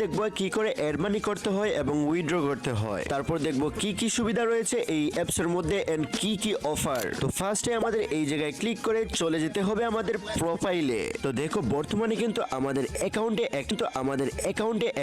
দেখবো কি করে অ্যাড মানি করতে হয় এবং উইথড্র করতে হয়। তারপর দেখবো কি কি সুবিধা রয়েছে এই অ্যাপস এর মধ্যে এন্ড কি কি অফার। তো ফার্স্টে আমাদের এই জায়গায় ক্লিক করে চলে যেতে হবে আমাদের প্রোফাইলে। তো দেখো বর্তমানে কিন্তু আমাদের অ্যাকাউন্টে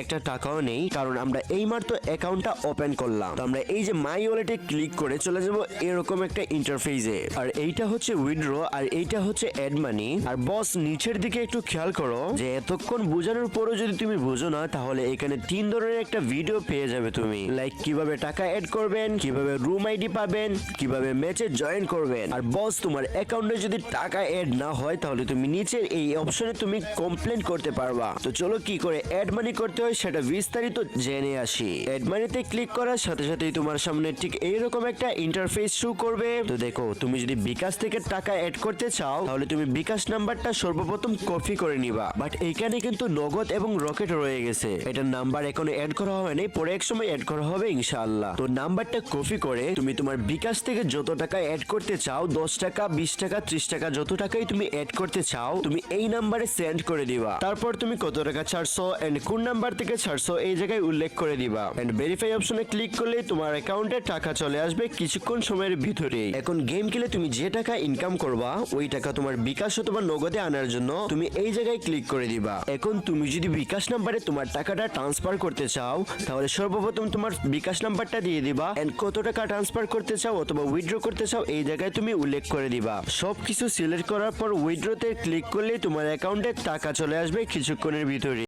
একটা টাকাও নেই, কারণ আমরা এইমাত্র অ্যাকাউন্টটা ওপেন করলাম। তো আমরা এই যে মাই ওয়ালেটে ক্লিক করে চলে যাব এরকম একটা ইন্টারফেসে। আর এইটা হচ্ছে উইথড্র আর এইটা হচ্ছে অ্যাড মানি। আর বস নিচের দিকে একটু খেয়াল করো যে এতক্ষণ বোঝানোর পরও যদি তুমি বুঝো না, তাহলে এখানে 3 ধরনের একটা ভিডিও পেয়ে যাবে তুমি। লাইক কিভাবে টাকা অ্যাড করবেন, কিভাবে রুম আইডি পাবেন, কিভাবে ম্যাচে জয়েন করবেন। আর বস তোমার অ্যাকাউন্টে যদি টাকা অ্যাড না হয় তাহলে তুমি নিচের এই অপশনে তুমি কমপ্লেন করতে পারবা। তো চলো কি করে অ্যাড মানি করতে হয় সেটা বিস্তারিত জেনে আসি। অ্যাড মানিতে ক্লিক করার সাথে সাথেই তোমার সামনে ঠিক এইরকম একটা ইন্টারফেস শো করবে। তো দেখো তুমি যদি বিকাশ থেকে টাকা অ্যাড করতে চাও তাহলে তুমি বিকাশ নাম্বারটা সর্বপ্রথম কপি করে নিবা। বাট এইখানে কিন্তু নগদ এবং রকেট রয়ে গেছে, এটার নাম্বার এখনো অ্যাড করা হয়নি, পরে এক সময় অ্যাড করা হবে ইনশাআল্লাহ। তো নাম্বারটা কপি করে তুমি তোমার বিকাশ থেকে যত টাকা অ্যাড করতে চাও, 10 টাকা 20 টাকা 30 টাকা যত টাকাই তুমি অ্যাড করতে চাও, তুমি এই নাম্বারে সেন্ড করে দিবা। তারপর তুমি কত টাকা ছাড়ছো এন্ড কোন নাম্বার থেকে ছাড়ছো এই জায়গায় উল্লেখ করে দিবা। এন্ড ভেরিফাই অপশনে ক্লিক করলে তোমার অ্যাকাউন্টে টাকা চলে আসবে কিছুক্ষণ সময়ের ভিতরেই। এখন গেম খেলে তুমি যে টাকা ইনকাম করবা ওই টাকা তোমার বিকাশ অথবা নগদে আনার জন্য তুমি এই জায়গায় ক্লিক করে দিবা। এখন তুমি যদি বিকাশ নাম্বারে তোমার টাকাটা ট্রান্সফার করতে চাও তাহলে সর্বপ্রথম তোমার বিকাশ নাম্বারটা দিয়ে দিবা এন্ড কত টাকা ট্রান্সফার করতে চাও অথবা উইথড্র করতে চাও এই জায়গায় তুমি উল্লেখ করে দিবা। সবকিছু সিলেক্ট করার পর উইথড্রতে ক্লিক করলে তোমার অ্যাকাউন্টে টাকা চলে আসবে কিছুক্ষণের ভিতরে।